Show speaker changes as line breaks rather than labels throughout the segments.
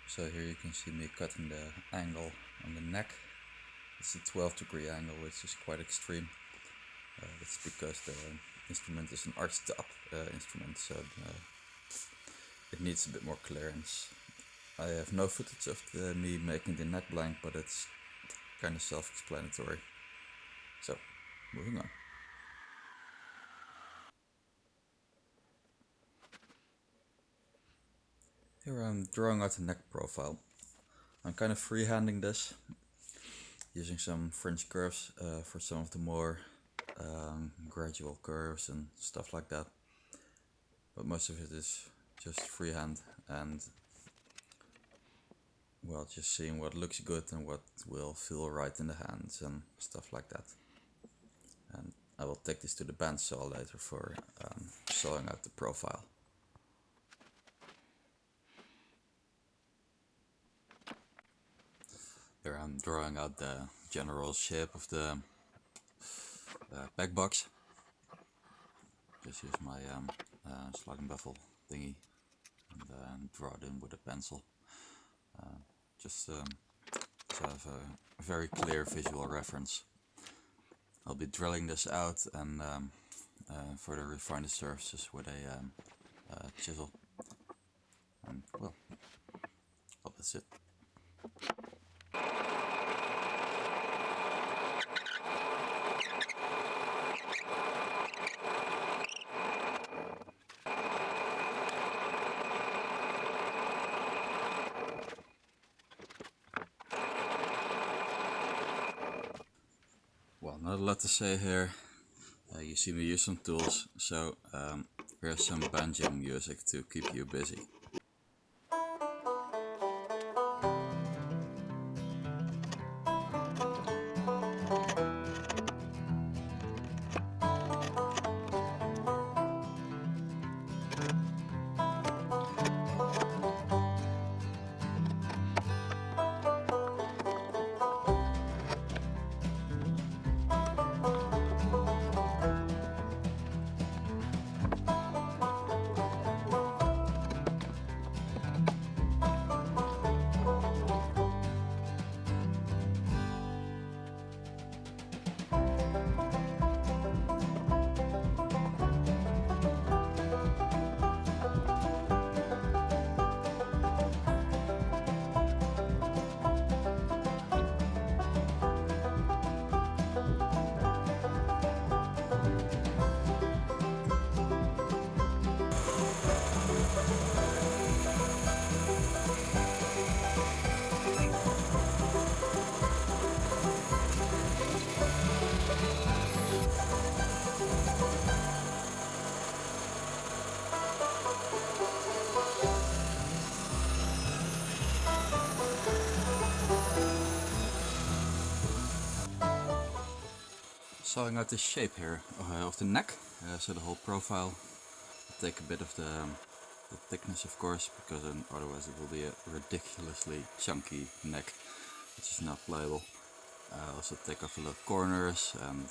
So here you can see me cutting the angle on the neck. It's a 12-degree angle, which is quite extreme. That's because the instrument is an arched up instrument, so it needs a bit more clearance. I have no footage of me making the neck blank, but it's kind of self-explanatory. So, moving on. Here I'm drawing out the neck profile. I'm kind of freehanding this, using some French curves for some of the more gradual curves and stuff like that. But most of it is just freehand and, well, just seeing what looks good and what will feel right in the hands and stuff like that. And I will take this to the bandsaw later for sawing out the profile. Here I'm drawing out the general shape of the back box. Just use my slug and bevel thingy and draw it in with a pencil. Just to have a very clear visual reference. I'll be drilling this out and further refine the surfaces with a chisel. And well, that's it. Well, not a lot to say here. You see me use some tools, so here's some banjo music to keep you busy. Sawing out the shape here of the neck, so the whole profile. I'll take a bit of the thickness, of course, because otherwise it will be a ridiculously chunky neck, which is not playable. Also take off the little corners and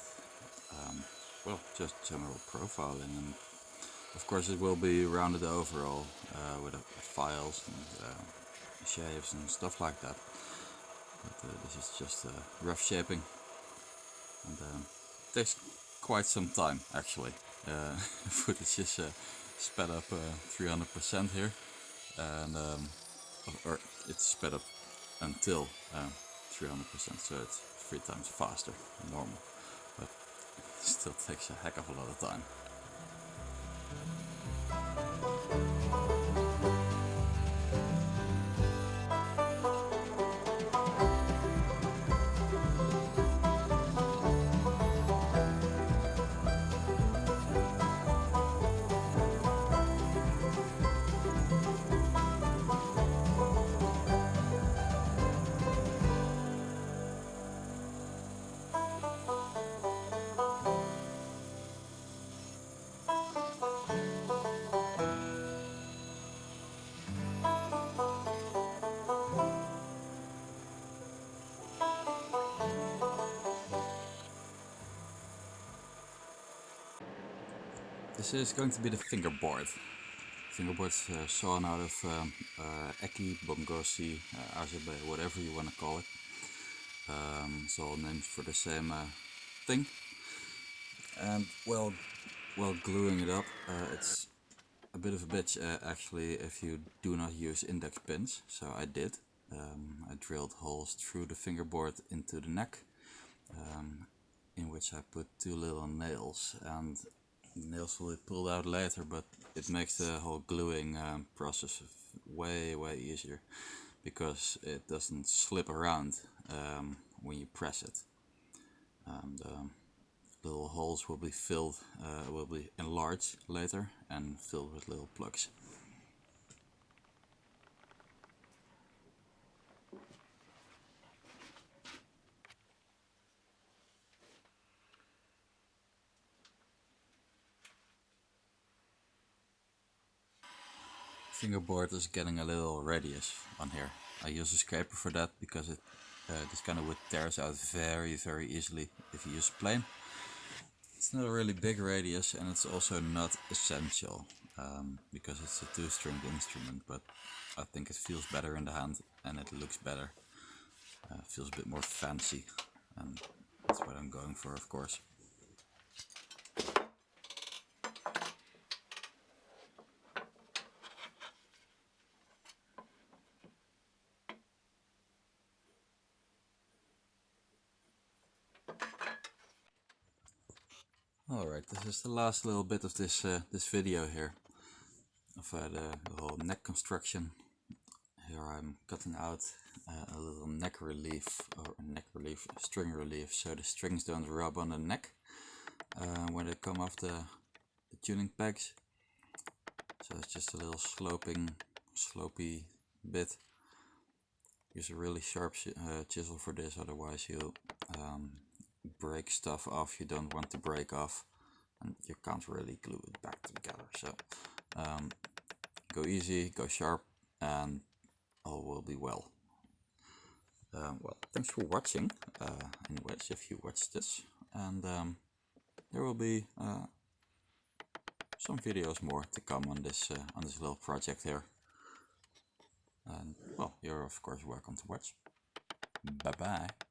well, just general profiling, and of course it will be rounded overall with files and shaves and stuff like that. But this is just rough shaping, and takes quite some time actually. Footage is sped up 300% here, and or it's sped up until 300%, so it's 3 times faster than normal, but it still takes a heck of a lot of time. This is going to be the fingerboard. fingerboards sawn out of Eki, Bongosi, Azabe, whatever you want to call it. It's all names for the same thing. And while gluing it up, it's a bit of a bitch actually if you do not use index pins. So I did. I drilled holes through the fingerboard into the neck, in which I put 2 little nails, and nails will be pulled out later, but it makes the whole gluing process way easier because it doesn't slip around when you press it. And little holes will be filled, will be enlarged later and filled with little plugs. Fingerboard is getting a little radius on here. I use a scraper for that because it this kind of wood tears out very easily if you use plane. It's not a really big radius, and it's also not essential because it's a 2-stringed instrument, but I think it feels better in the hand and it looks better. Feels a bit more fancy, and that's what I'm going for, of course. Alright, this is the last little bit of this this video here of the whole neck construction. Here I'm cutting out a little neck relief, or string relief, so the strings don't rub on the neck when they come off the tuning pegs. So it's just a little slopey bit. Use a really sharp chisel for this, otherwise you'll break stuff off you don't want to break off, and you can't really glue it back together. So go easy, go sharp, and all will be well. Well, thanks for watching, anyways, if you watched this, and there will be some videos more to come on this little project here. And well, you're of course welcome to watch. Bye bye.